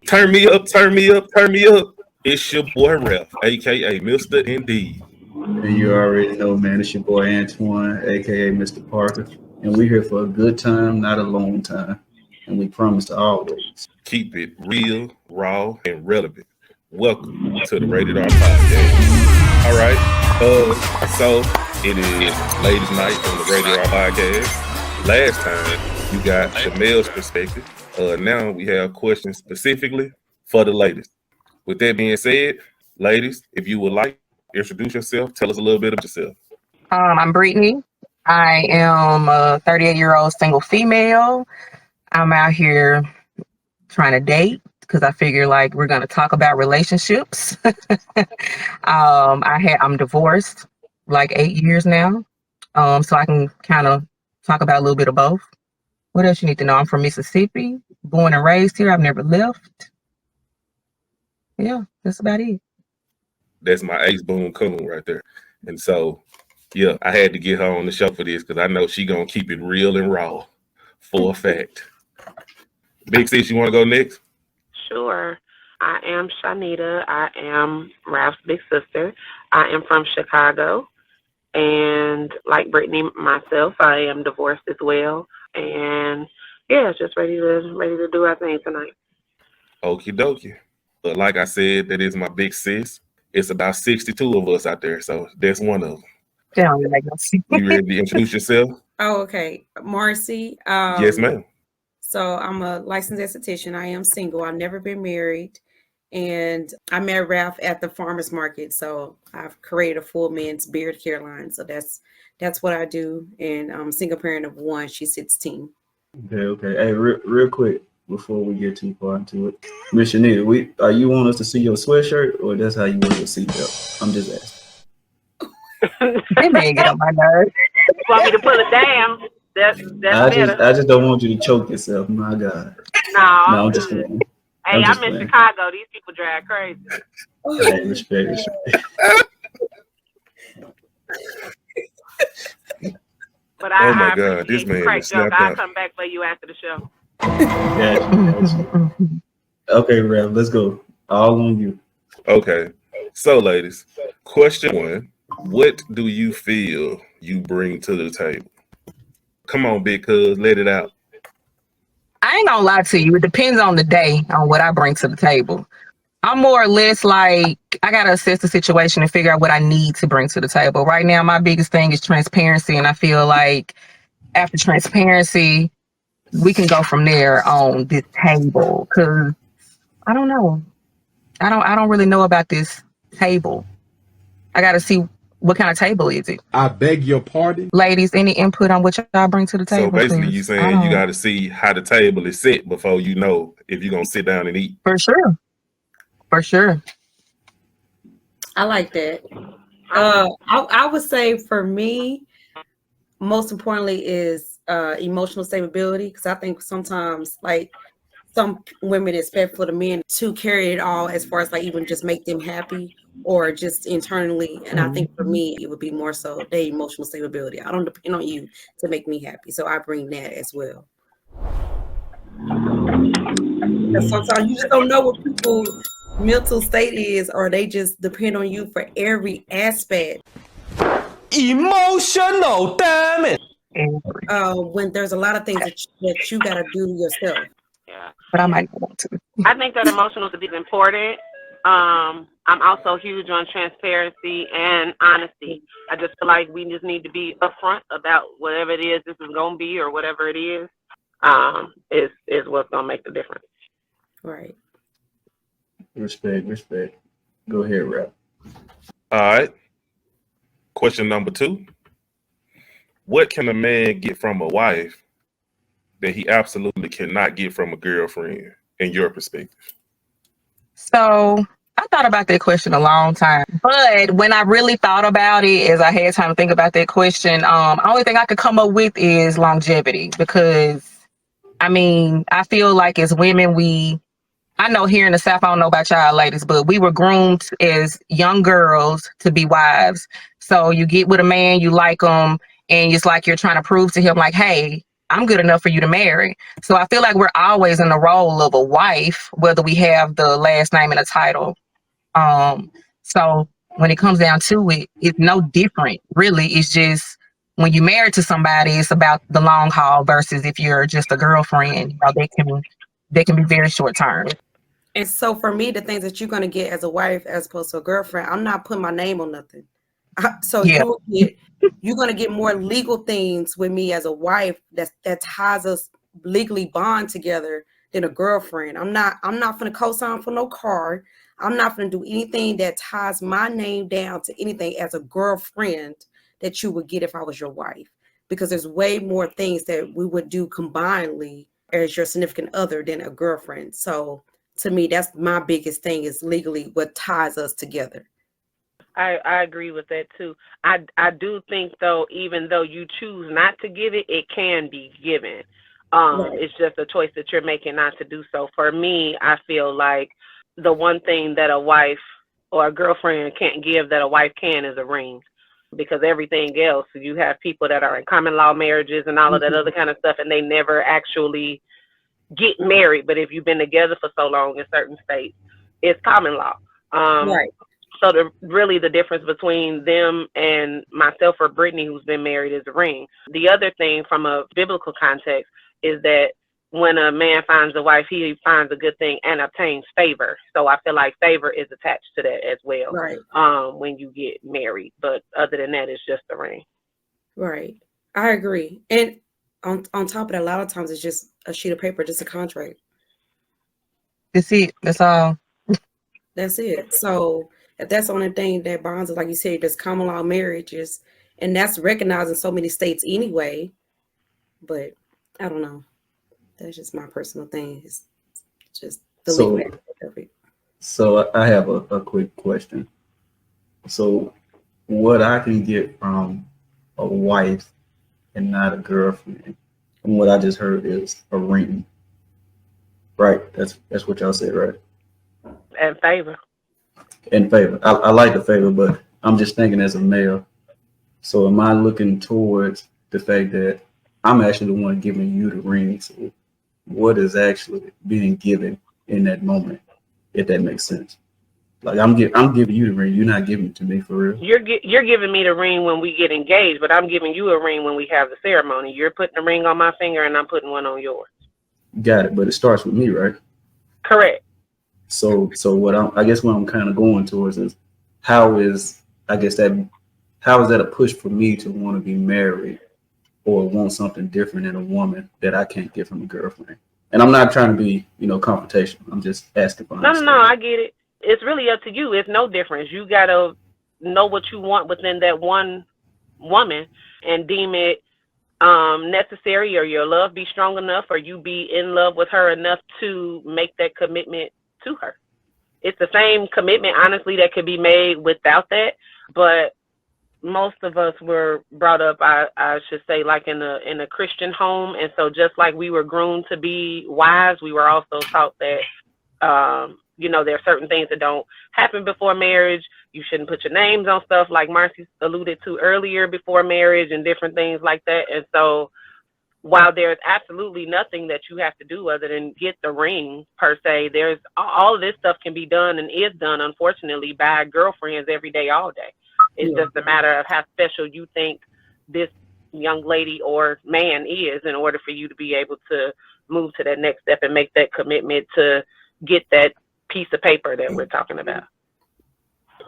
Turn me up, turn me up, turn me up. It's your boy Ralph, aka Mr. Indeed. And you already know, man, it's your boy Antoine, aka Mr. Parker. And we're here for a good time, not a long time. And we promise to always keep it real, raw, and relevant. Welcome to the Rated R Podcast. All right. So it is ladies' night on the Rated R Podcast. Last time you got the male's perspective. Now we have questions specifically for the ladies. With that being said, ladies, if you would like, introduce yourself. Tell us a little bit about yourself. I'm Brittany. I am a 38-year-old single female. I'm out here trying to date because I figure like we're going to talk about relationships. I'm divorced like 8 years now. So I can kind of talk about a little bit of both. What else you need to know? I'm from Mississippi, born and raised here. I've never left. Yeah, that's about it. That's my ace boom coon right there. And so, yeah, I had to get her on the show for this because I know she going to keep it real and raw for a fact. Big Sis, you want to go next? Sure. I am Shaunita. I am Ralph's big sister. I am from Chicago. And like Brittany, myself, I am divorced as well. And yeah, just ready to do our thing tonight. Okie dokie. But like I said, that is my big sis. It's about 62 of us out there, so that's one of them. Yeah, You ready to introduce yourself? Oh, okay. Marcy. Yes, ma'am. So I'm a licensed esthetician. I am single. I've never been married. And I met Ralph at the farmer's market. So I've created a full men's beard care line. So that's what I do. And I'm a single parent of one. She's 16. Okay. Hey, real quick before we get too far into it, Miss Shaunita, you want us to see your sweatshirt, or that's how you wear your seatbelt? I'm just asking. They may get on my nerves. You want me to pull it down? That's better. I just don't want you to choke yourself. My God. No, I'm just kidding. Hey, I'm in Chicago. These people drive crazy. Hey, respect. But Oh my I God, this man crack is joke. snapped I'll out. come back for you after the show. Gotcha. Okay, Ralph, let's go. All on you. Okay. So, ladies, question one. What do you feel you bring to the table? Come on, big cuz, let it out. I ain't gonna lie to you. It depends on the day on what I bring to the table. I'm more or less like, I gotta assess the situation and figure out what I need to bring to the table. Right now, my biggest thing is transparency. And I feel like after transparency, we can go from there on this table. Cause I don't know. I don't really know about this table. I gotta see what kind of table is it. I beg your pardon? Ladies, any input on what y'all bring to the table? So basically, please? you saying you got to see how the table is set before you know if you're going to sit down and eat. For sure. I like that. I would say for me, most importantly is emotional stability, because I think sometimes like some women expect for the men to carry it all as far as like even just make them happy or just internally. And I think for me, it would be more so the emotional stability. I don't depend on you to make me happy. So I bring that as well. Because sometimes you just don't know what people's mental state is, or they just depend on you for every aspect. Emotional, damn it. When there's a lot of things that you got to do yourself. Yeah. But I might not want to. I think that emotional is important. I'm also huge on transparency and honesty. I just feel like we just need to be upfront about whatever it is this is going to be, or whatever it is what's going to make the difference. Right. Respect. Go ahead, Ralph. All right. Question number 2. What can a man get from a wife that he absolutely cannot get from a girlfriend, in your perspective? So I thought about that question a long time, but when I really thought about it, as I had time to think about that question, only thing I could come up with is longevity, because I mean, I feel like as women, I know here in the South, I don't know about y'all ladies, but we were groomed as young girls to be wives. So you get with a man, you like him, and it's like you're trying to prove to him like, hey, I'm good enough for you to marry. So I feel like we're always in the role of a wife, whether we have the last name and a title. So when it comes down to it, it's no different, really. It's just when you're married to somebody, it's about the long haul versus if you're just a girlfriend, they can be very short term. And so for me, the things that you're going to get as a wife as opposed to a girlfriend, I'm not putting my name on nothing. So Yeah. you're going to get more legal things with me as a wife that ties us legally bond together than a girlfriend. I'm not going to co-sign for no car. I'm not going to do anything that ties my name down to anything as a girlfriend that you would get if I was your wife, because there's way more things that we would do combinedly as your significant other than a girlfriend. So to me, that's my biggest thing, is legally what ties us together. I agree with that too. I do think though, even though you choose not to give it, it can be given. Right. It's just a choice that you're making not to do so. For me, I feel like the one thing that a wife or a girlfriend can't give that a wife can is a ring, because everything else, you have people that are in common law marriages and all of that other kind of stuff, and they never actually get married. But if you've been together for so long in certain states, it's common law. Right. So really the difference between them and myself or Brittany, who's been married, is a ring. The other thing from a biblical context is that when a man finds a wife, he finds a good thing and obtains favor. So I feel like favor is attached to that as well. Right. When you get married. But other than that, it's just a ring. Right. I agree. And on top of that, a lot of times it's just a sheet of paper, just a contract. That's it. That's all. That's it. So if that's the only thing that bonds us, like you said, there's common law marriages, and that's recognized in so many states anyway. But I don't know. That's just my personal thing. It's just the legal aspect of it. So I have a quick question. So what I can get from a wife and not a girlfriend, and what I just heard is a ring. Right? That's what y'all said, right? And favor. In favor. I like the favor, but I'm just thinking as a male. So am I looking towards the fact that I'm actually the one giving you the ring? So what is actually being given in that moment, if that makes sense? Like I'm giving you the ring. You're not giving it to me, for real. You're giving me the ring when we get engaged, but I'm giving you a ring when we have the ceremony. You're putting a ring on my finger and I'm putting one on yours. Got it. But it starts with me, right? Correct. So what I'm kind of going towards is how is that a push for me to want to be married or want something different in a woman that I can't get from a girlfriend? And I'm not trying to be, confrontational. I'm just asking for No, I get it. It's really up to you. It's no difference. You gotta know what you want within that one woman and deem it necessary, or your love be strong enough, or you be in love with her enough to make that commitment to her. It's the same commitment, honestly, that could be made without that. But most of us were brought up, I should say, like in a Christian home, and so just like we were groomed to be wives, we were also taught that there are certain things that don't happen before marriage. You shouldn't put your names on stuff, like Marcy alluded to earlier, before marriage, and different things like that. And so while there's absolutely nothing that you have to do other than get the ring per se, there's all of this stuff can be done and is done, unfortunately, by girlfriends every day, all day. It's just a matter of how special you think this young lady or man is in order for you to be able to move to that next step and make that commitment to get that piece of paper that we're talking about.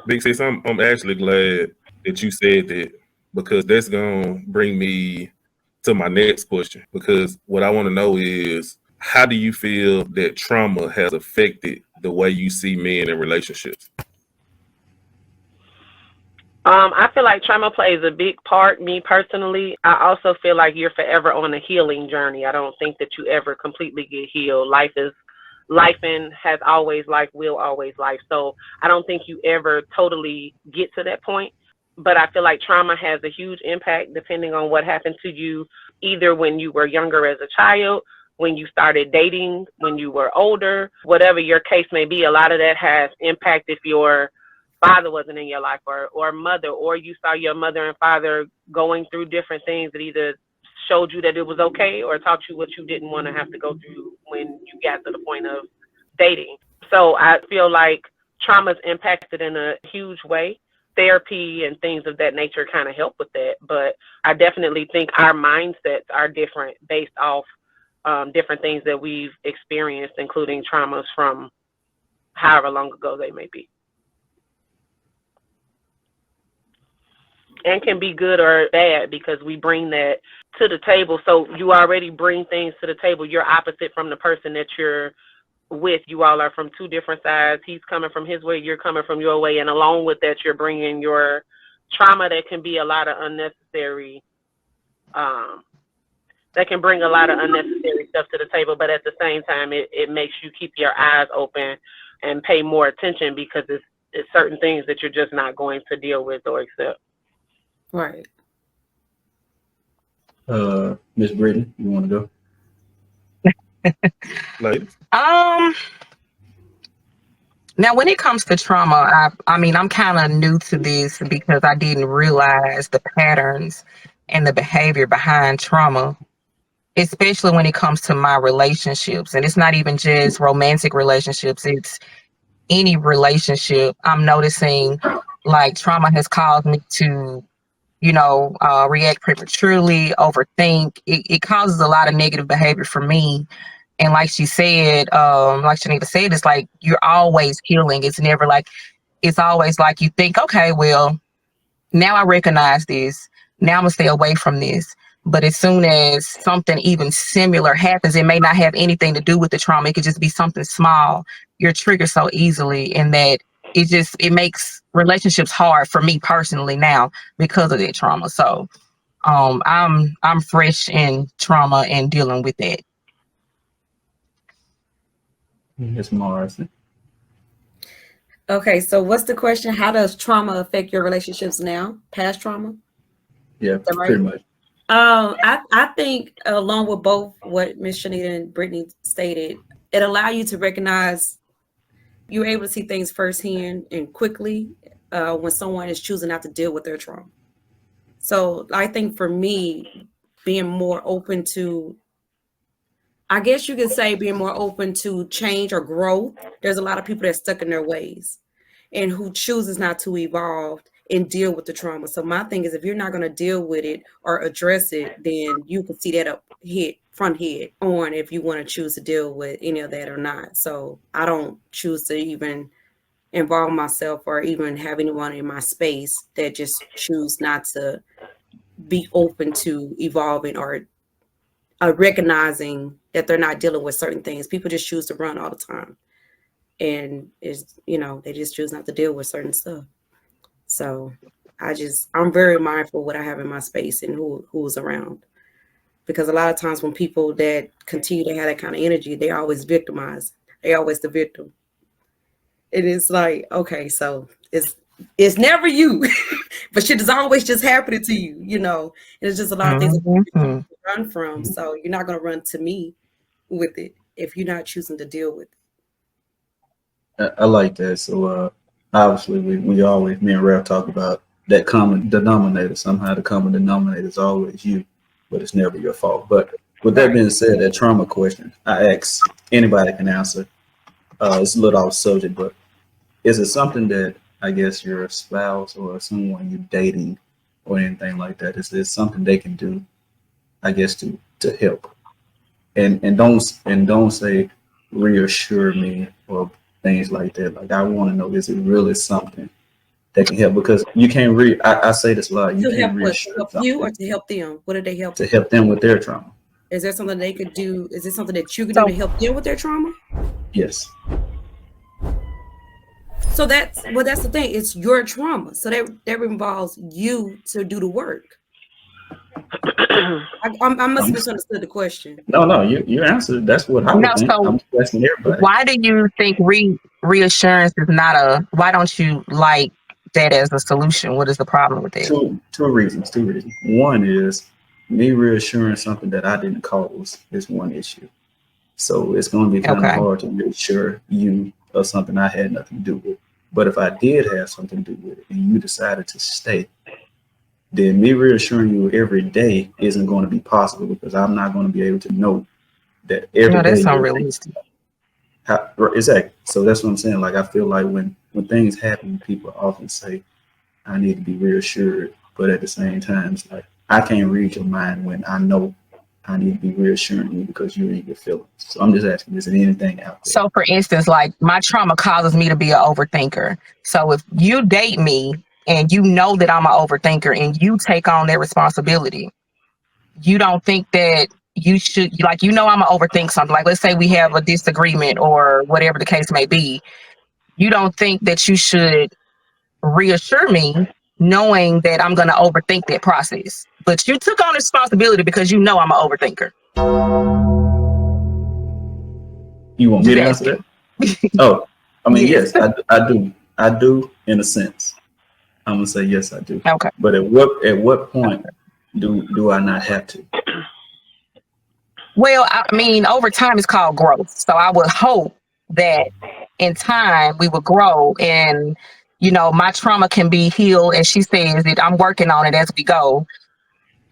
Big Sis, I'm actually glad that you said that, because that's going to bring me to my next question, because what I want to know is, how do you feel that trauma has affected the way you see men in relationships? I feel like trauma plays a big part, me personally. I also feel like you're forever on a healing journey. I don't think that you ever completely get healed. Life and has always life, will always life. So I don't think you ever totally get to that point. But I feel like trauma has a huge impact depending on what happened to you, either when you were younger as a child, when you started dating, when you were older, whatever your case may be. A lot of that has impact if your father wasn't in your life, or mother, or you saw your mother and father going through different things that either showed you that it was okay, or taught you what you didn't want to have to go through when you got to the point of dating. So I feel like trauma's impacted in a huge way. Therapy and things of that nature kind of help with that. But I definitely think our mindsets are different based off different things that we've experienced, including traumas from however long ago they may be. And can be good or bad because we bring that to the table. So you already bring things to the table. You're opposite from the person that you're with. You all are from two different sides. He's coming from his way, you're coming from your way. And along with that, you're bringing your trauma that can be a lot of unnecessary, that can bring a lot of unnecessary stuff to the table. But at the same time, it makes you keep your eyes open and pay more attention because it's certain things that you're just not going to deal with or accept. Right. Miss Brittany, you want to go? Ladies. Now, when it comes to trauma, I mean, I'm kind of new to this because I didn't realize the patterns and the behavior behind trauma, especially when it comes to my relationships. And it's not even just romantic relationships, it's any relationship. I'm noticing like trauma has caused me to, react prematurely, overthink. It causes a lot of negative behavior for me. And like she said, like Shaunita said, it's like you're always healing. It's never like, it's always like you think, okay, well, now I recognize this. Now I'm gonna stay away from this. But as soon as something even similar happens, it may not have anything to do with the trauma. It could just be something small. You're triggered so easily, and that it makes relationships hard for me personally now because of that trauma. So I'm fresh in trauma and dealing with that. It's Marcy. Okay, so what's the question? How does trauma affect your relationships now? Past trauma? Yeah, Right? pretty much. I think along with both what Miss Shaunita and Brittany stated, it allows you to recognize you're able to see things firsthand and quickly when someone is choosing not to deal with their trauma. So I think for me, being more open to, I guess you could say being more open to change or growth. There's a lot of people that's stuck in their ways and who chooses not to evolve and deal with the trauma. So my thing is, if you're not going to deal with it or address it, then you can see that front head on if you want to choose to deal with any of that or not. So I don't choose to even involve myself or even have anyone in my space that just choose not to be open to evolving or recognizing that they're not dealing with certain things. People just choose to run all the time. And they just choose not to deal with certain stuff. So I'm very mindful of what I have in my space and who's around. Because a lot of times when people that continue to have that kind of energy, they're always victimized. They're always the victim. It is like, okay, so it's never you, but shit is always just happening to you, And it's just a lot of things that you run from. So you're not going to run to me with it if you're not choosing to deal with it. I like that. So obviously we always, me and Ralph talk about that common denominator. Somehow the common denominator is always you, but it's never your fault. But with that being said, that trauma question, I ask, anybody can answer. It's a little off subject, but is it something that I guess your spouse or someone you're dating or anything like that, is there something they can do, I guess, to help? And don't say reassure me or things like that. Like, I want to know, is it really something that can help? Because you can't I say this a lot. You can't reassure help you or to help them. What do they help? To help them with their trauma. Is there something they could do? Is there something that you could do to help them with their trauma? Yes. So that's the thing. It's your trauma. So that involves you to do the work. I must have misunderstood the question. No, you answered. That's what I would think. So I'm asking everybody. Why do you think reassurance is not why don't you like that as a solution? What is the problem with that? Two reasons. One is me reassuring something that I didn't cause is one issue. So it's going to be kind of hard to reassure you of something I had nothing to do with. But if I did have something to do with it and you decided to stay, then me reassuring you every day isn't going to be possible because I'm not going to be able to know that every No, day. that's unrealistic. Exactly. So that's what I'm saying. Like I feel like when things happen, people often say, "I need to be reassured," but at the same time, it's like I can't read your mind when I know I need to be reassuring you because you're in your feelings. So I'm just asking, is there anything out there? So for instance, like my trauma causes me to be an overthinker. So if you date me and you know that I'm an overthinker and you take on that responsibility, you don't think that you should, like, you know, I'm gonna overthink something. Like, let's say we have a disagreement or whatever the case may be. You don't think that you should reassure me knowing that I'm gonna overthink that process. But you took on responsibility because you know I'm an overthinker. You want me to answer that? Oh, I mean, yes, I do. I do in a sense. I'm gonna say yes, I do. Okay. But at what point do I not have to? Well, I mean, over time it's called growth. So I would hope that in time we will grow and, you know, my trauma can be healed. And she says that I'm working on it as we go.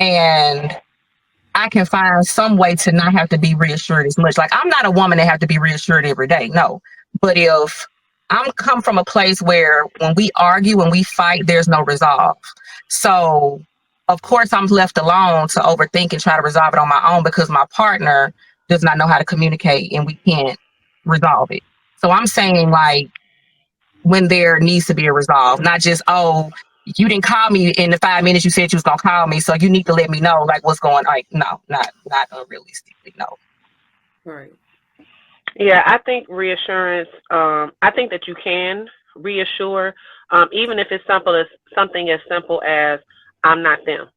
And I can find some way to not have to be reassured as much. Like, I'm not a woman that have to be reassured every day. No. But if I'm come from a place where when we argue, when we fight, there's no resolve. So of course I'm left alone to overthink and try to resolve it on my own because my partner does not know how to communicate and we can't resolve it. So I'm saying, like, when there needs to be a resolve, not just, oh, you didn't call me in the 5 minutes you said you was gonna call me, so you need to let me know like what's going on. Like, no, not unrealistically, no. Right. Yeah, I think reassurance. I think that you can reassure, even if it's something as simple as I'm not them.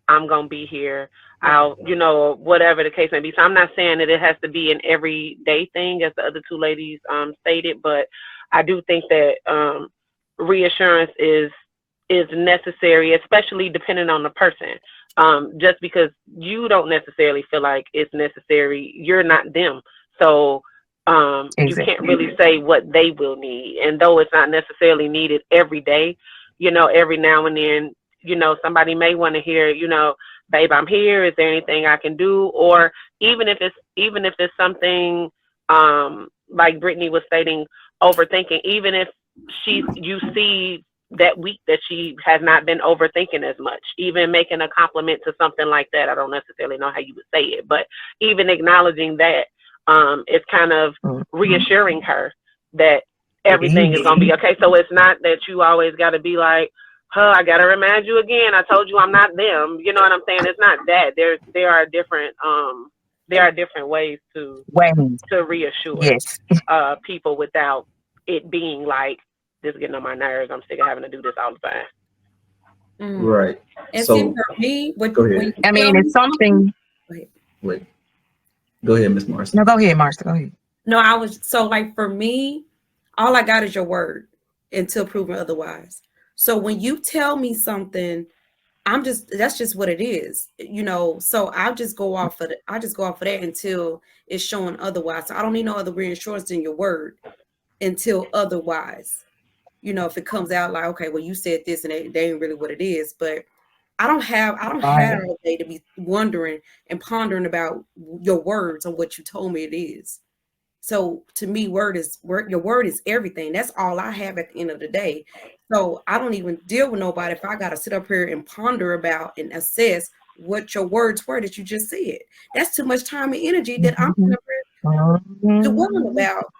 I'm gonna be here. I'll, you know, whatever the case may be. So I'm not saying that it has to be an everyday thing, as the other two ladies stated, but I do think that reassurance is necessary, especially depending on the person. Just because you don't necessarily feel like it's necessary, you're not them. So you can't really say what they will need. And though it's not necessarily needed every day, you know, every now and then, you know, somebody may want to hear, you know, babe, I'm here. Is there anything I can do? Or even if it's something like Brittany was stating, overthinking, even if you see that week that she has not been overthinking as much, even making a compliment to something like that. I don't necessarily know how you would say it, but even acknowledging that is kind of reassuring her that everything is going to be okay. So it's not that you always got to be like, I got to remind you again, I told you I'm not them. You know what I'm saying? It's not that. There are different ways to reassure people without it being like, this is getting on my nerves. I'm sick of having to do this all the time. Right. And so, see, for me, go ahead. I mean, it's something. Wait. Go ahead, Miss Marcy. No, go ahead, Marcy. Go ahead. No, like for me, all I got is your word until proven otherwise. So when you tell me something, that's just what it is, you know. So I'll just go off of that until it's showing otherwise. So I don't need no other reassurance than your word until otherwise. You know, if it comes out like, okay, well, you said this and they ain't really what it is, but I don't have a day to be wondering and pondering about your words on what you told me it is. So to me, your word is everything. That's all I have at the end of the day. So I don't even deal with nobody if I got to sit up here and ponder about and assess what your words were that you just said. That's too much time and energy that I'm dwelling about.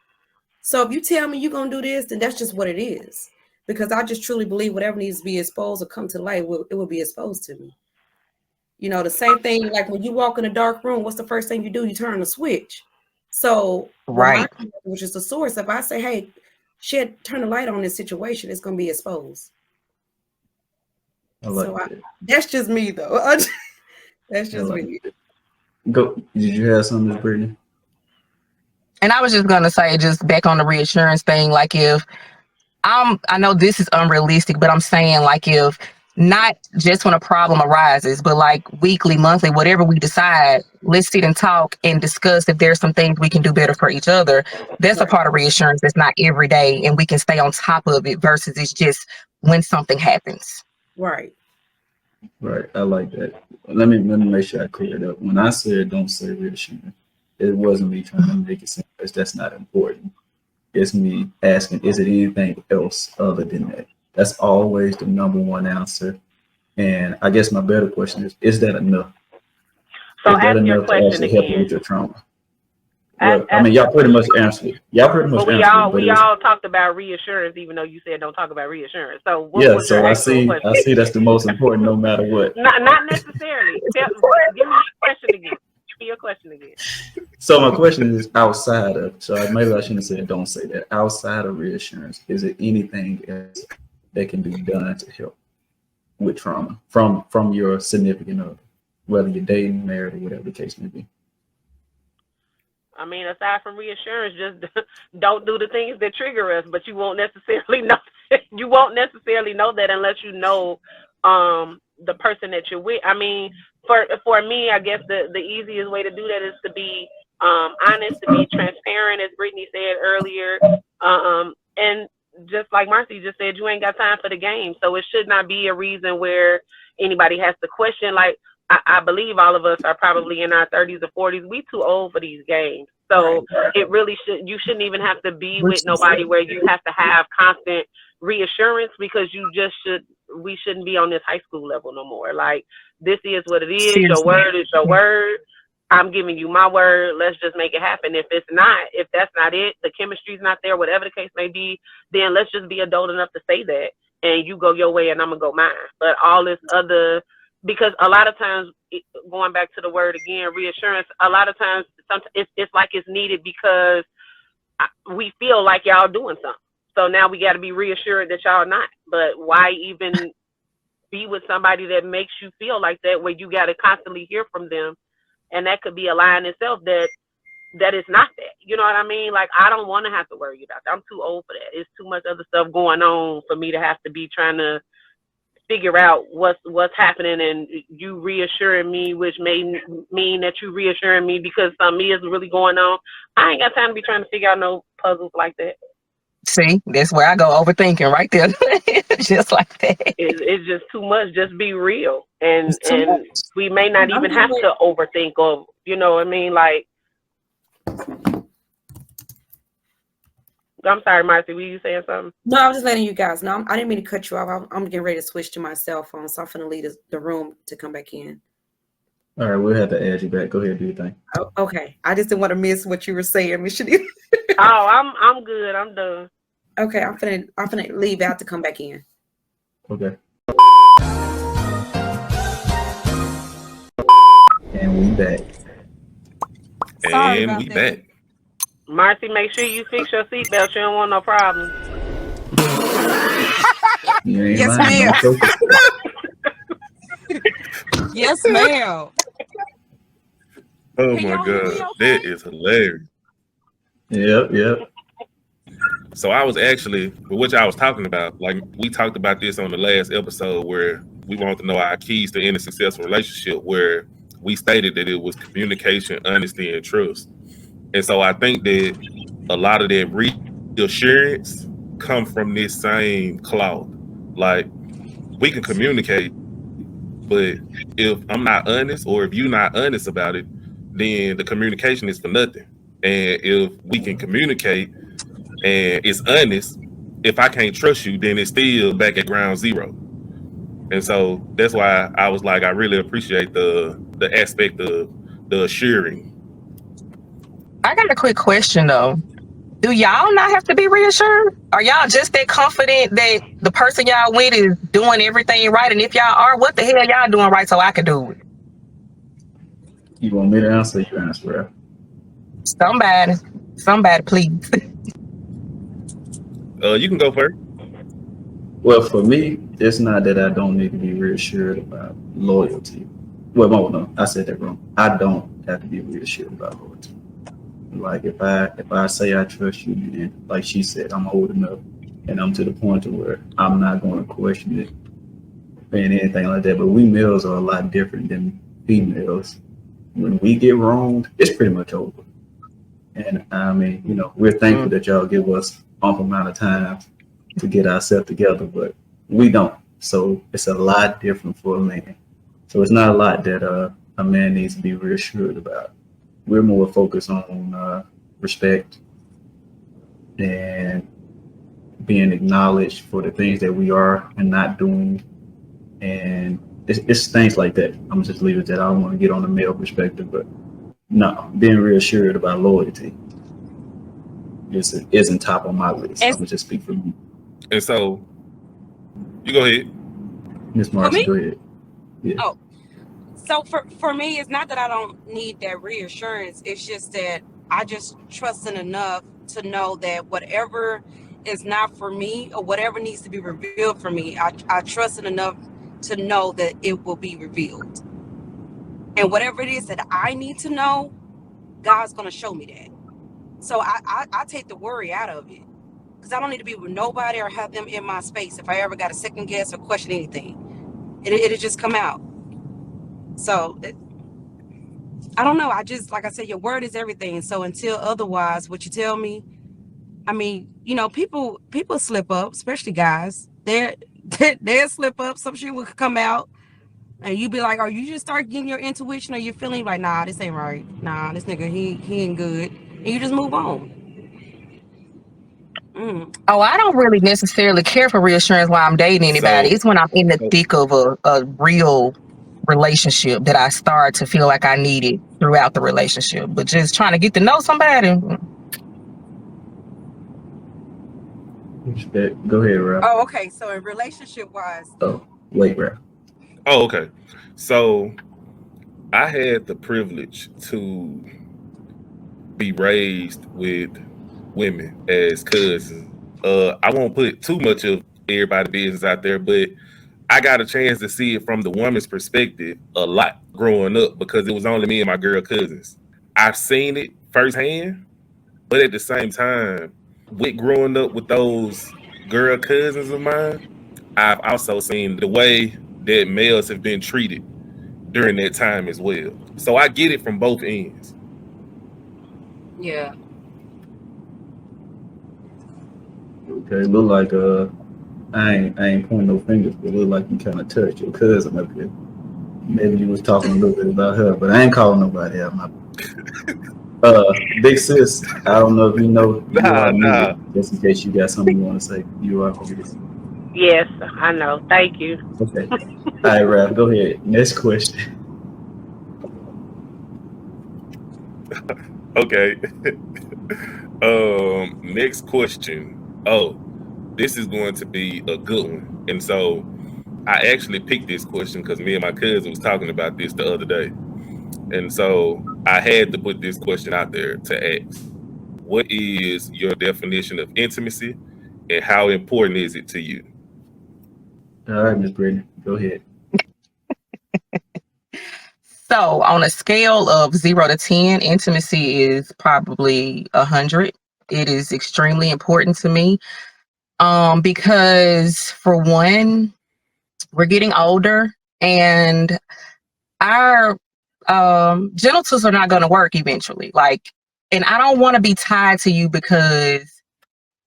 So if you tell me you're going to do this, then that's just what it is. Because I just truly believe whatever needs to be exposed or come to light, it will be exposed to me. You know, the same thing, like when you walk in a dark room, what's the first thing you do? You turn the switch. So, which is the source. If I say, hey, turn the light on this situation, it's going to be exposed. That's just me, though. That's just me. Go. Did you have something, Ms. Brittany? And I was just going to say, just back on the reassurance thing, like if I know this is unrealistic, but I'm saying, like, if not just when a problem arises, but like weekly, monthly, whatever we decide, let's sit and talk and discuss if there's some things we can do better for each other. That's a part of reassurance that's not every day and we can stay on top of it versus it's just when something happens. Right. Right. I like that. Let me make sure I clear it up. When I said don't say reassurance, it wasn't me trying to make it seem as that's not important. It's me asking, is it anything else other than that? That's always the number one answer. And I guess my better question is that enough? So Is that ask your enough to question actually help you again. with your trauma? Ask, Well, I ask mean, your y'all pretty much question. answered it. Y'all pretty much But we answered it, all but it we was, all talked about reassurance, even though you said don't talk about reassurance. So what yeah, was your so actual I question? see that's the most important no matter what. Not necessarily. Give me your question again. Give me your question again. So my question is outside of, so maybe I shouldn't have said don't say that. Outside of reassurance, is it anything else that can be done to help with trauma from your significant other, whether you're dating, married, or whatever the case may be? I mean, aside from reassurance, just don't do the things that trigger us. But you won't necessarily know. You won't necessarily know that unless you know the person that you're with. I mean, for me, I guess the easiest way to do that is to be honest, to be transparent, as Brittany said earlier, and just like Marcy just said, you ain't got time for the game. So it should not be a reason where anybody has to question. Like, I believe all of us are probably in our 30s or 40s. We too old for these games. So it really you shouldn't even have to be with nobody where you have to have constant reassurance, because we shouldn't be on this high school level no more. Like, this is what it is. Your word is your word. I'm giving you my word. Let's just make it happen. If that's not it, the chemistry's not there, whatever the case may be, then let's just be adult enough to say that, and you go your way and I'm gonna go mine. But all this other, because a lot of times, going back to the word again, reassurance, a lot of times it's like it's needed because we feel like y'all doing something. So now we got to be reassured that y'all not. But why even be with somebody that makes you feel like that, where you got to constantly hear from them? And that could be a lie in itself that it's not that. You know what I mean? Like, I don't want to have to worry about that. I'm too old for that. It's too much other stuff going on for me to have to be trying to figure out what's happening, and you reassuring me, which may mean that you reassuring me because something is really going on. I ain't got time to be trying to figure out no puzzles like that. See, that's where I go overthinking right there. Just like that. It's just too much. Just be real, and much. we may not even have to overthink, or you know what I mean. Like, I'm sorry, Marcy, were you saying something? No, I was just letting you guys know. I didn't mean to cut you off. I'm getting ready to switch to my cell phone, so I'm going to leave the room to come back in. All right, we'll have to add you back. Go ahead and do your thing. Oh, okay. I just didn't want to miss what you were saying, Miss Shaunita. I'm good. I'm done. Okay, I'm finna leave out to come back in. Okay. And we back. And we back. Marcy, make sure you fix your seatbelt. You don't want no problems. You ain't Yes, lying. ma'am. Don't focus. Yes, ma'am. Oh Can my y'all hear me God, okay? that is hilarious. Yep. So I was actually, which I was talking about, like we talked about this on the last episode where we wanted to know our keys to any successful relationship, where we stated that it was communication, honesty, and trust. And so I think that a lot of that reassurance come from this same cloth. Like, we can communicate, but if I'm not honest, or if you're not honest about it, then the communication is for nothing. And if we can communicate and it's honest, if I can't trust you, then it's still back at ground zero. And so that's why I was like, I really appreciate the aspect of the assuring. I got a quick question though. Do y'all not have to be reassured? Are y'all just that confident that the person y'all with is doing everything right? And if y'all are, what the hell y'all doing right so I can do it? You want me to answer? You answer it. Somebody, please. You can go first. Well, for me, it's not that I don't need to be reassured about loyalty. Well, no, I said that wrong. I don't have to be reassured about loyalty. Like, if I say I trust you, and like she said, I'm old enough and I'm to the point to where I'm not going to question it and anything like that. But we males are a lot different than females. When we get wronged, it's pretty much over. And I mean, we're thankful that y'all give us ample amount of time to get ourselves together, but we don't. So it's a lot different for a man. So it's not a lot that a man needs to be reassured about. We're more focused on respect and being acknowledged for the things that we are and not doing. And it's things like that. I'm just leave it that. I don't want to get on the male perspective, but no, being reassured about loyalty isn't top on my list. I'm gonna just speak for me. And so, you go ahead. Miss Marcy, go ahead. Yeah. Oh, so for me, it's not that I don't need that reassurance. It's just that I just trust enough to know that whatever is not for me or whatever needs to be revealed for me, I trust enough to know that it will be revealed. And whatever it is that I need to know, God's going to show me that. So I take the worry out of it, because I don't need to be with nobody or have them in my space if I ever got a second guess or question anything. It'll just come out. So I don't know. I just, like I said, your word is everything. So until otherwise, what you tell me, I mean, you know, people slip up, especially guys. They'll slip up. Some shit will come out, and you be like, "Are you just start getting your intuition or your feeling like, nah, this ain't right. Nah, this nigga, he ain't good," and you just move on. Oh, I don't really necessarily care for reassurance while I'm dating anybody. So- It's when I'm in the thick of a real relationship that I start to feel like I need it throughout the relationship. But just trying to get to know somebody. Go ahead, Ralph. Oh, okay. So in relationship wise, Oh, wait, Ralph. Oh, okay. So I had the privilege to be raised with women as cousins. I won't put too much of everybody's business out there, but I got a chance to see it from the woman's perspective a lot growing up, because it was only me and my girl cousins. I've seen it firsthand, but at the same time, with growing up with those girl cousins of mine, I've also seen the way that males have been treated during that time as well. So I get it from both ends. yeah. Okay, look like I ain't pointing no fingers, but it look like you kind of touched your cousin up here. Maybe you was talking a little bit about her, but I ain't calling nobody out. Big sis, I don't know if you know. Nah. Just in case you got something you want to say, you are over this. Yes, I know. Thank you. Okay. All right, Ralph, go ahead. Next question. Okay. Next question. Oh, this is going to be a good one. And so I actually picked this question because me and my cousin was talking about this the other day. And so I had to put this question out there to ask. What is your definition of intimacy, and how important is it to you? All right, Miss Brittany, go ahead. So on a scale of 0 to 10, intimacy is probably 100. It is extremely important to me. Because for one, we're getting older and our genitals are not going to work eventually. Like, and I don't want to be tied to you because,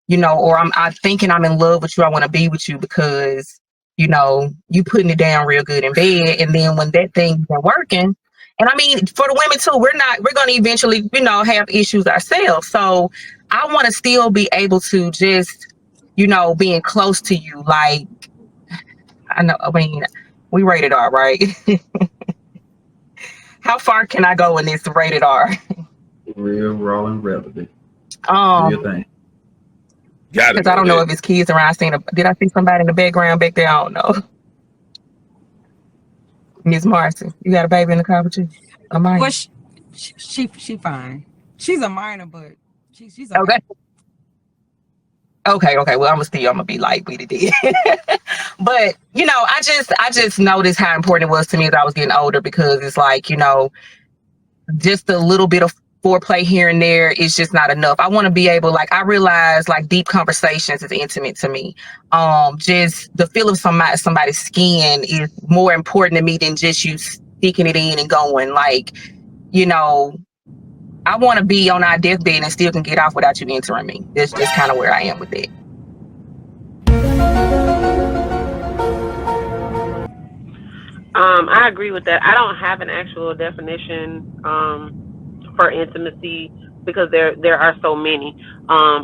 you know, or I'm thinking I'm in love with you. I want to be with you because, you know, you putting it down real good in bed. And then when that thing isn't working, and I mean, for the women too, we're going to eventually, you know, have issues ourselves. So I want to still be able to just, you know, being close to you. Like, I know, I mean, we rated R, right? How far can I go in this rated R? Real, raw, and relevant. Do your thing. Because I don't know if it's kids around. Did I see somebody in the background back there? I don't know. Miss Marcy, you got a baby in the car with you? A minor? Well, she fine. She's a minor, but she's okay. Okay. Well, I'm gonna be light with it. But you know, I just noticed how important it was to me as I was getting older, because it's like, you know, just a little bit of foreplay here and there is just not enough. I want to be able, like, I realize like deep conversations is intimate to me. Just the feel of somebody's skin is more important to me than just you sticking it in and going. Like, you know, I want to be on our deathbed and still can get off without you entering me. That's just kind of where I am with it. I agree with that. I don't have an actual definition for intimacy because there are so many.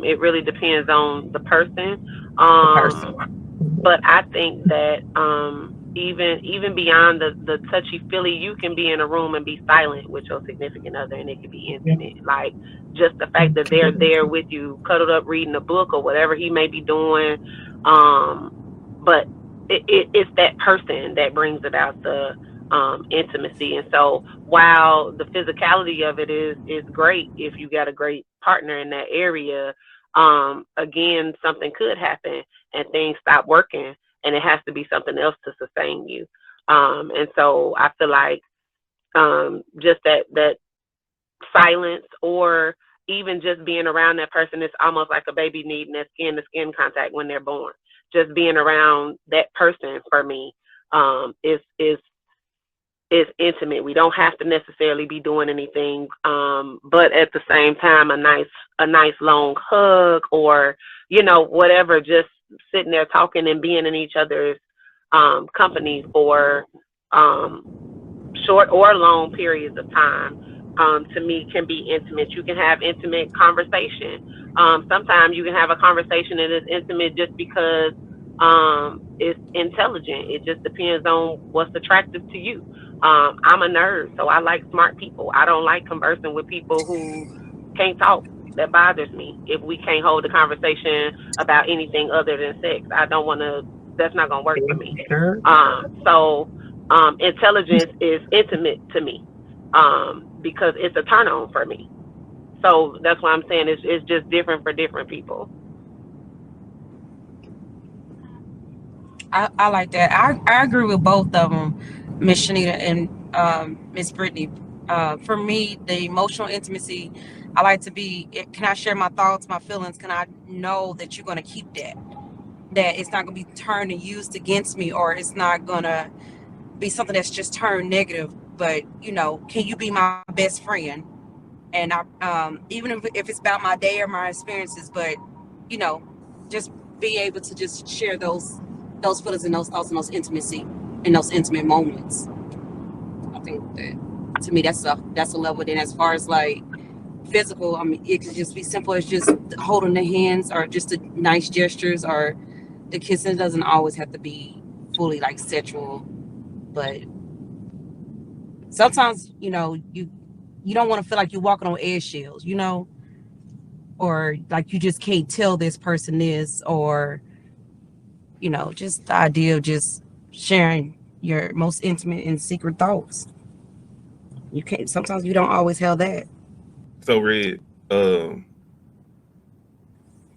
It really depends on the person. The person. But I think that even beyond the touchy feely, you can be in a room and be silent with your significant other, and it can be intimate. Like just the fact that they're there with you, cuddled up, reading a book or whatever he may be doing. But it's that person that brings about the intimacy. And so while the physicality of it is great if you got a great partner in that area, again, something could happen and things stop working, and it has to be something else to sustain you. And so I feel like just that silence, or even just being around that person, is almost like a baby needing that skin-to-skin contact when they're born. Just being around that person for me is intimate. We don't have to necessarily be doing anything, but at the same time, a nice long hug, or whatever, just sitting there talking and being in each other's company for short or long periods of time, to me can be intimate. You can have intimate conversation. Sometimes you can have a conversation that is intimate just because it's intelligent. It just depends on what's attractive to you. I'm a nerd, so I like smart people. I don't like conversing with people who can't talk. That bothers me. If we can't hold a conversation about anything other than sex, I don't want to. That's not gonna work for me. So intelligence is intimate to me, because it's a turn on for me. So that's why I'm saying it's just different for different people. I like that. I agree with both of them, Miss Shaunita and Miss Brittany. For me, the emotional intimacy, I like to be. Can I share my thoughts, my feelings? Can I know that you're going to keep that? That it's not going to be turned and used against me, or it's not going to be something that's just turned negative. But can you be my best friend? And I, even if it's about my day or my experiences, but just be able to just share those feelings and those thoughts and those intimacy and those intimate moments. I think that to me that's a level. Then as far as like physical, I mean, it could just be simple as just holding the hands, or just the nice gestures, or the kissing. It doesn't always have to be fully like sexual, but sometimes you don't want to feel like you're walking on eggshells, or like you just can't tell this person this, or just the idea of just sharing your most intimate and secret thoughts. You can't. Sometimes you don't always have that. So Red,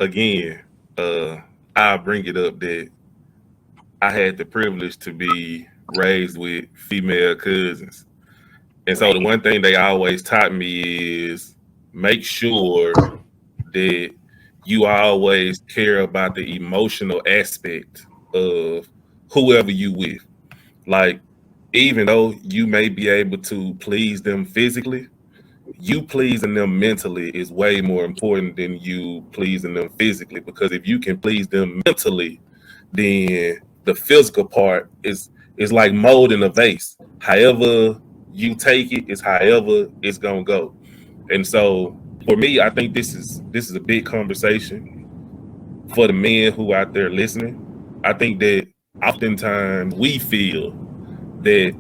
again, I'll bring it up that I had the privilege to be raised with female cousins. And so the one thing they always taught me is make sure that you always care about the emotional aspect of whoever you with. Like, even though you may be able to please them physically, you pleasing them mentally is way more important than you pleasing them physically. Because if you can please them mentally, then the physical part is like molding a vase. However you take it is however it's gonna go. And so for me, I think this is a big conversation for the men who out there listening. I think that oftentimes we feel that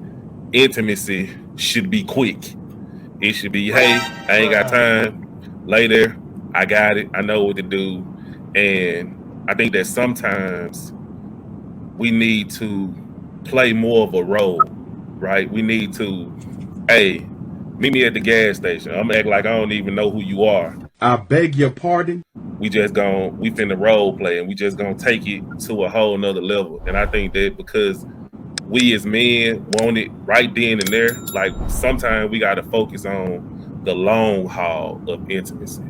intimacy should be quick. It should be, hey, I ain't got time. Later, I got it. I know what to do. And I think that sometimes we need to play more of a role, right? We need to, hey, meet me at the gas station. I'm gonna act like I don't even know who you are. I beg your pardon? We finna role play, and we just gonna take it to a whole nother level. And I think that because we as men want it right then and there, like sometimes we gotta focus on the long haul of intimacy.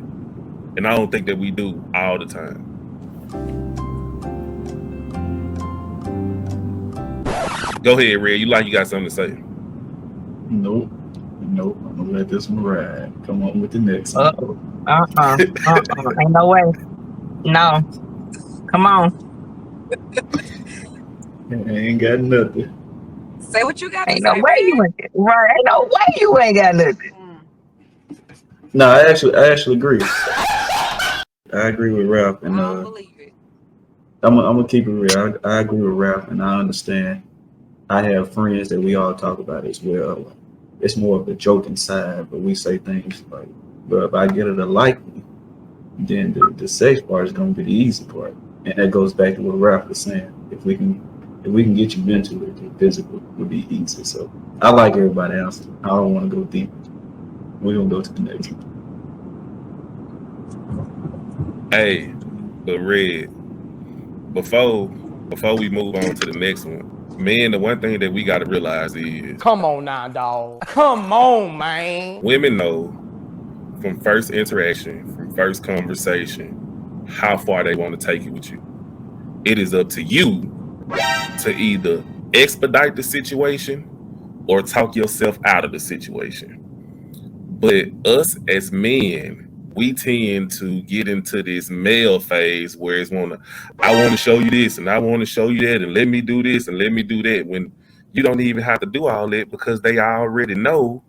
And I don't think that we do all the time. Go ahead, Red. You got something to say? Nope. I'm gonna let this one ride. Come on with the next one. Ain't no way. No. Come on. I ain't got nothing. Say what you got to Ain't no say, way you man. ain't right. Ain't no way you ain't got nothing. No, I actually agree. I agree with Ralph, and I don't believe it. I'm gonna keep it real. I agree with Ralph, and I understand. I have friends that we all talk about as well. It's more of the joking side, but we say things like, "But if I get her to like me, then the sex part is gonna be the easy part." And that goes back to what Ralph was saying. If we can get you into it, the physical would be easy. So I like everybody else. I don't want to go deep. We're gonna go to the next one. Hey, but Red, before we move on to the next one, man, the one thing that we got to realize is, come on now, dog. Come on, man. Women know from first interaction, from first conversation, how far they want to take it with you. It is up to you to either expedite the situation or talk yourself out of the situation. But us as men, we tend to get into this male phase where I want to show you this and I want to show you that and let me do this and let me do that, when you don't even have to do all that, because they already know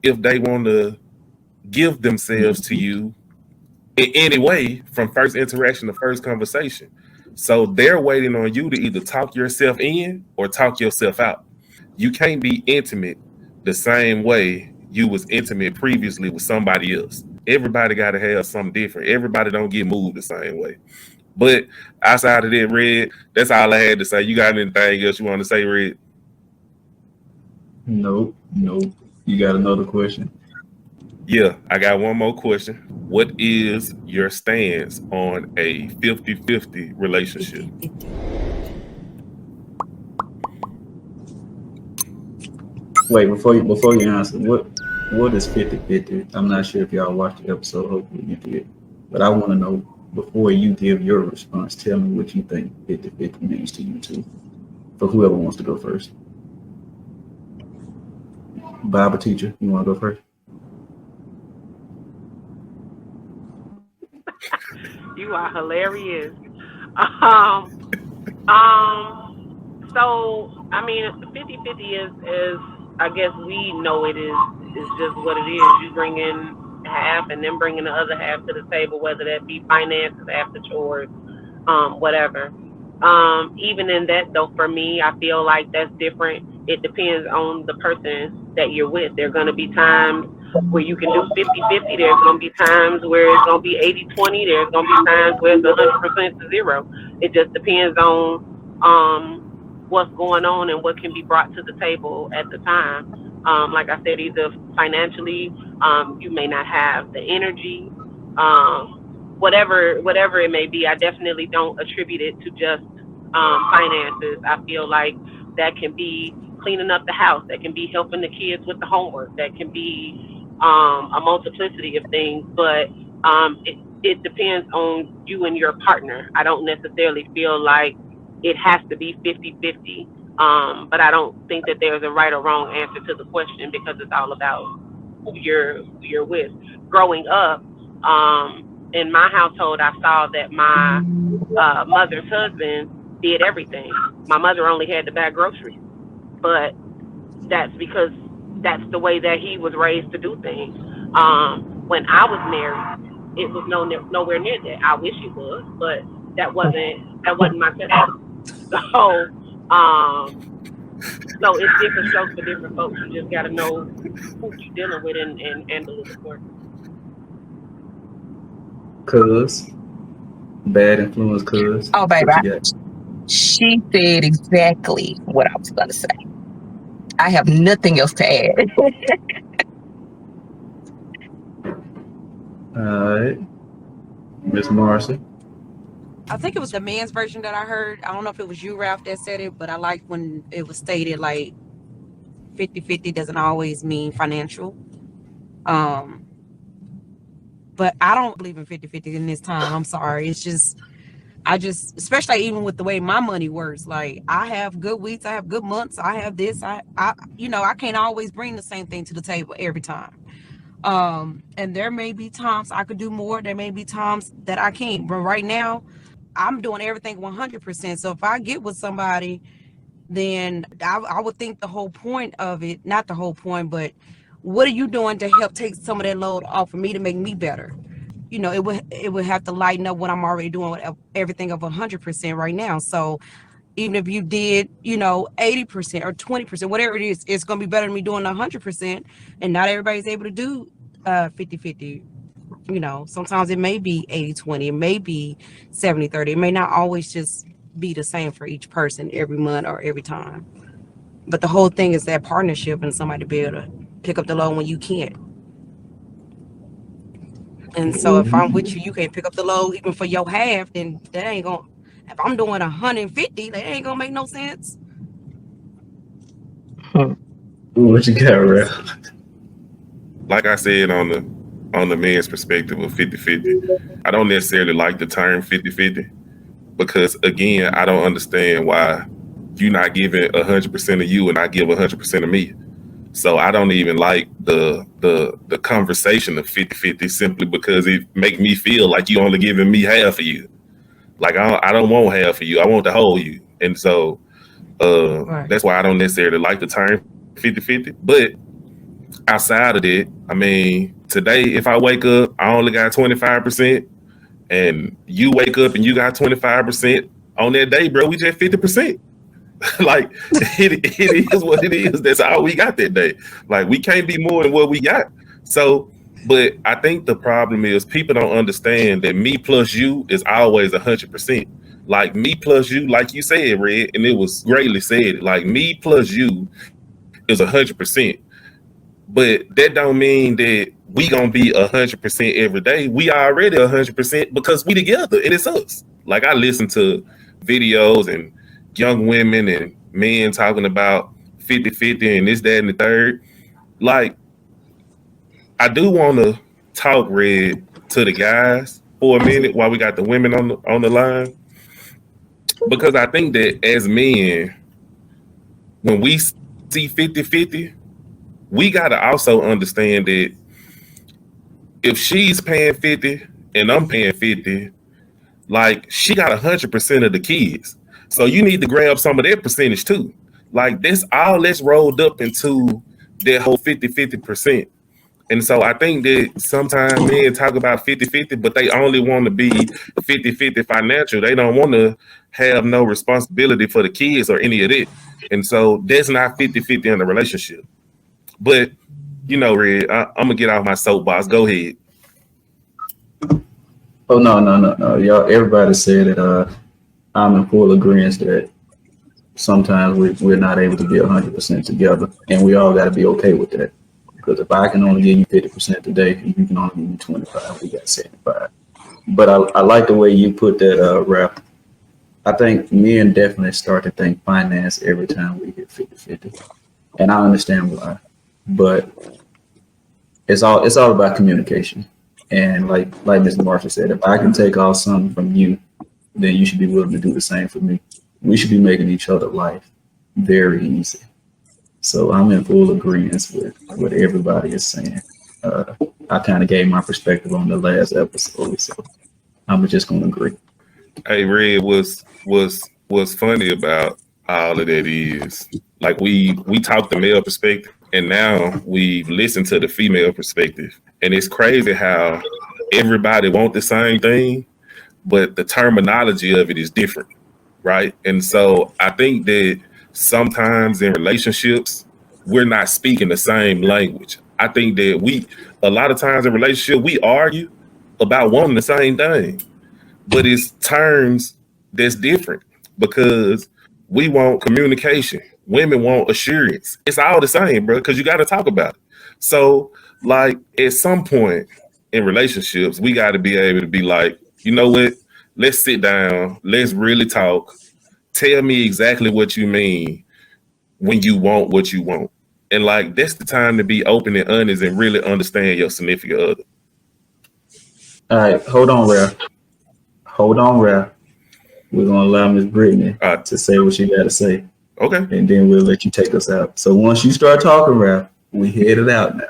if they want to give themselves to you in any way from first interaction to first conversation. So they're waiting on you to either talk yourself in or talk yourself out. You can't be intimate the same way you was intimate previously with somebody else. Everybody got to have something different. Everybody don't get moved the same way. But outside of that, Red, that's all I had to say. You got anything else you want to say, Red? Nope. You got another question? Yeah, I got one more question. What is your stance on a 50-50 relationship? Wait, before you answer, what is 50-50? I'm not sure if y'all watched the episode. Hopefully you did. But I want to know, before you give your response, tell me what you think 50-50 means to you two. For whoever wants to go first. Bible teacher, you want to go first? You are hilarious. So I mean, 50-50 is I guess we know it is just what it is. You bring in half and then bringing the other half to the table, whether that be finances, after chores, whatever. Even in that though, for me, I feel like that's different. It depends on the person that you're with. There are going to be times where you can do 50-50. There's going to be times where it's going to be 80-20. There's going to be times where it's 100% to zero. It just depends on what's going on and what can be brought to the table at the time. Like I said, either financially, you may not have the energy, whatever it may be. I definitely don't attribute it to just finances. I feel like that can be cleaning up the house, that can be helping the kids with the homework, that can be a multiplicity of things. But it depends on you and your partner. I don't necessarily feel like it has to be 50-50. But I don't think that there's a right or wrong answer to the question, because it's all about who you're with. Growing up, in my household, I saw that my mother's husband did everything. My mother only had to buy groceries, but that's because that's the way that he was raised to do things. When I was married, it was nowhere near that. I wish it was, but that wasn't my setup. So, so it's different strokes for different folks. You just got to know who you're dealing with and handle it accordingly. Cuz. Bad influence, cuz. Oh, baby, What you got? she said exactly what I was going to say. I have nothing else to add. All right. Miss Marcy. I think it was the man's version that I heard. I don't know if it was you, Ralph, that said it, but I like when it was stated like 50-50 doesn't always mean financial. But I don't believe in 50-50 in this time. I'm sorry. It's just, especially even with the way my money works, like I have good weeks, I have good months, I have this, I can't always bring the same thing to the table every time. And there may be times I could do more. There may be times that I can't, but right now I'm doing everything 100%. So if I get with somebody then I would think the whole point of it, not the whole point, but what are you doing to help take some of that load off of me to make me better? You know, it would have to lighten up what I'm already doing with everything of 100% right now. So even if you did, you know, 80% or 20%, whatever it is, it's going to be better than me doing 100%. And not everybody's able to do 50-50. You know, sometimes it may be 80-20, it may be 70-30. It may not always just be the same for each person every month or every time. But the whole thing is that partnership and somebody to be able to pick up the load when you can't. And so if I'm with you, you can't pick up the load even for your half, then that ain't gonna, if I'm doing 150, that ain't gonna make no sense. What you got, Ralph? Like I said on the man's perspective of 50-50, I don't necessarily like the term 50-50 because again, I don't understand why you're not giving 100% of you and I give 100% of me. So I don't even like the conversation of 50-50 simply because it make me feel like you only giving me half of you. Like I don't want half of you. I want the whole you. And so Right. that's why I don't necessarily like the term 50-50. But outside of it, I mean, today if I wake up, I only got 25%, and you wake up and you got 25% on that day, bro. We just 50%. Like it is what it is. That's all we got that day. Like we can't be more than what we got. So, but I think the problem is people don't understand that me plus you is always 100%. Like me plus you, like you said, Red, and it was greatly said. Like me plus you is 100%. But that don't mean that we gonna be 100% every day. We already 100% because we together and it's us. Like I listen to videos and young women and men talking about 50-50 and this, that, and the third. Like I do want to talk, Red, to the guys for a minute while we got the women on the line, because I think that as men, when we see 50-50, we got to also understand that if she's paying 50 and I'm paying 50, like she got 100% of the kids. So you need to grab some of that percentage too. Like that's rolled up into that whole 50-50%. And so I think that sometimes men talk about 50-50, but they only want to be 50-50 financial. They don't want to have no responsibility for the kids or any of that. And so that's not 50-50 in a relationship. But, you know, Red, I'm going to get off my soapbox. Go ahead. Oh, no. Y'all, everybody said that I'm in full agreement that sometimes we're not able to be 100% together. And we all got to be okay with that. Because if I can only give you 50% today, and you can only give me 25, we got 75. But I like the way you put that, Ralph. I think men definitely start to think finance every time we get 50-50. And I understand why. But it's all about communication. And like Mr. Marcy said, if I can take off something from you, then you should be willing to do the same for me. We should be making each other life very easy. So I'm in full agreement with what everybody is saying. I kind of gave my perspective on the last episode, so I'm just going to agree. Hey, Red, what's funny about all of that is like we talked the male perspective, and now we've listened to the female perspective, and it's crazy how everybody want the same thing, but the terminology of it is different, right? And so I think that sometimes in relationships, we're not speaking the same language. I think that a lot of times in relationship, we argue about wanting the same thing, but it's terms that's different because we want communication. Women want assurance. It's all the same, bro, because you got to talk about it. So like at some point in relationships, we got to be able to be like, you know what? Let's sit down. Let's really talk. Tell me exactly what you mean when you want what you want. And like, that's the time to be open and honest and really understand your significant other. All right, hold on, Ralph. We're going to allow Miss Brittany to say what she got to say. Okay. And then we'll let you take us out. So once you start talking, Ralph, we headed out now.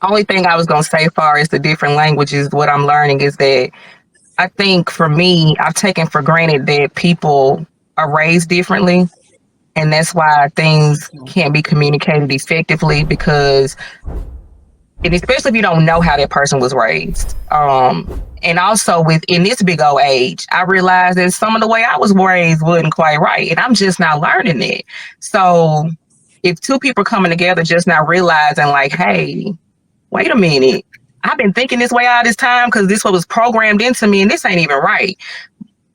Only thing I was gonna say far as the different languages, what I'm learning is that I think for me, I've taken for granted that people are raised differently. And that's why things can't be communicated effectively because, and especially if you don't know how that person was raised. And also in this big old age, I realized that some of the way I was raised wasn't quite right. And I'm just now learning that. So if two people coming together just now realizing like, hey, wait a minute, I've been thinking this way all this time because this was programmed into me and this ain't even right.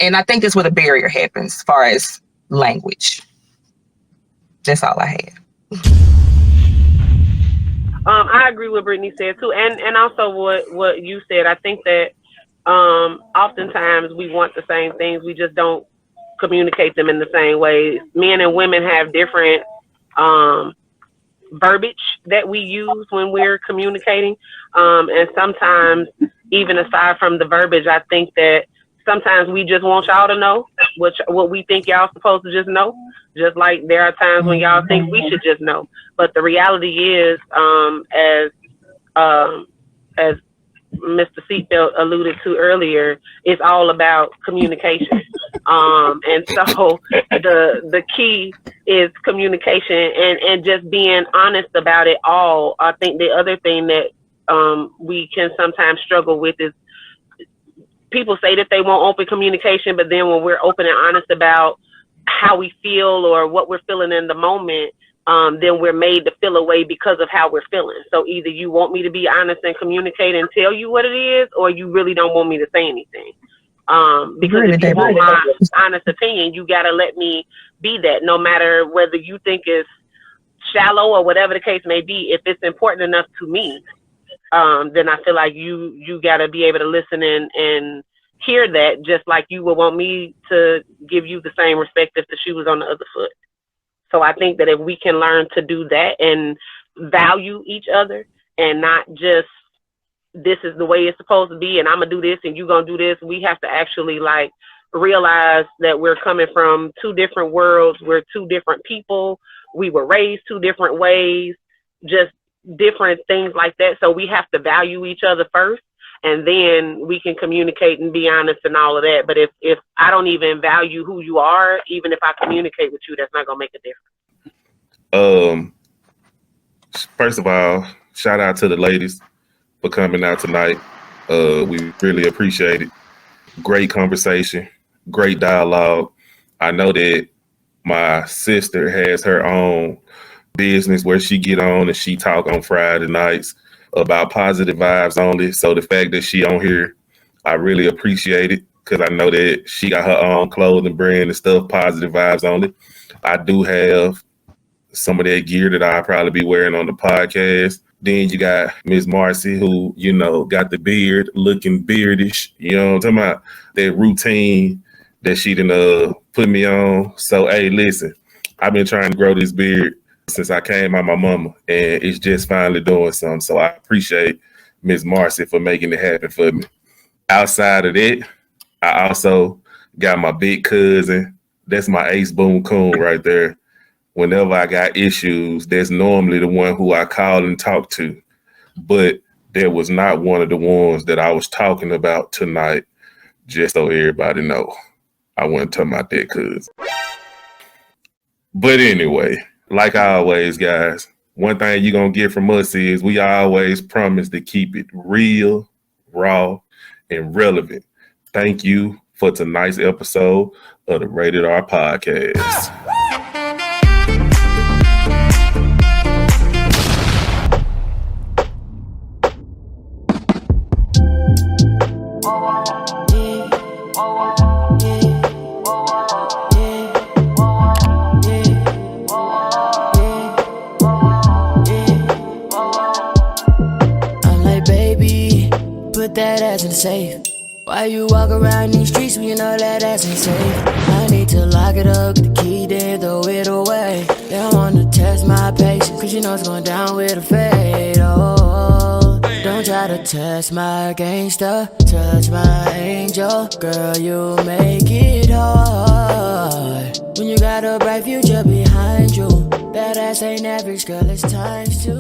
And I think that's where the barrier happens as far as language. That's all I had. I agree with Brittany said too, and also what you said. I think that oftentimes we want the same things, we just don't communicate them in the same way. Men and women have different verbiage that we use when we're communicating, and sometimes even aside from the verbiage, I think that sometimes we just want y'all to know what we think y'all supposed to just know. Just like there are times when y'all think we should just know. But the reality is, as Mr. Seatbelt alluded to earlier, it's all about communication. And so the key is communication and just being honest about it all. I think the other thing that we can sometimes struggle with is people say that they want open communication, but then when we're open and honest about how we feel or what we're feeling in the moment, then we're made to feel away because of how we're feeling. So either you want me to be honest and communicate and tell you what it is, or you really don't want me to say anything. Because if you want my honest opinion, you got to let me be that, no matter whether you think it's shallow or whatever the case may be. If it's important enough to me, then I feel like you got to be able to listen and hear that, just like you would want me to give you the same respect if the shoe was on the other foot. So I think that if we can learn to do that and value each other and not just this is the way it's supposed to be and I'm gonna do this and you gonna do this, we have to actually like realize that we're coming from two different worlds. We're two different people. We were raised two different ways, just different things like that. So we have to value each other first, and then we can communicate and be honest and all of that. But if I don't even value who you are, even if I communicate with you, that's not gonna make a difference. First of all, shout out to the ladies for coming out tonight. We really appreciate it. Great conversation, great dialogue. I know that my sister has her own business where she get on and she talk on Friday nights about Positive Vibes Only. So the fact that she on here, I really appreciate it because I know that she got her own clothing brand and stuff, Positive Vibes Only. I do have some of that gear that I'll probably be wearing on the podcast. Then you got Miss Marcy, who, you know, got the beard looking beardish. You know what I'm talking about? That routine that she done put me on. So, hey, listen, I've been trying to grow this beard since I came out my mama, and it's just finally doing something. So I appreciate Miss Marcy for making it happen for me. Outside of that, I also got my big cousin. That's my ace boom coon right there. Whenever I got issues, that's normally the one who I call and talk to. But there was not one of the ones that I was talking about tonight, just so everybody know. I wasn't talking about that cousin. But anyway, like always, guys, one thing you're going to get from us is we always promise to keep it real, raw, and relevant. Thank you for tonight's episode of the Rated R Podcast. That ass in the safe. Why you walk around these streets when you know that ass ain't safe? I need to lock it up, get the key, then throw it away. They don't wanna test my patience, cause you know it's going down with a fade. Oh, don't try to test my gangster, touch my angel. Girl, you make it hard when you got a bright future behind you. That ass ain't average, girl, it's times two.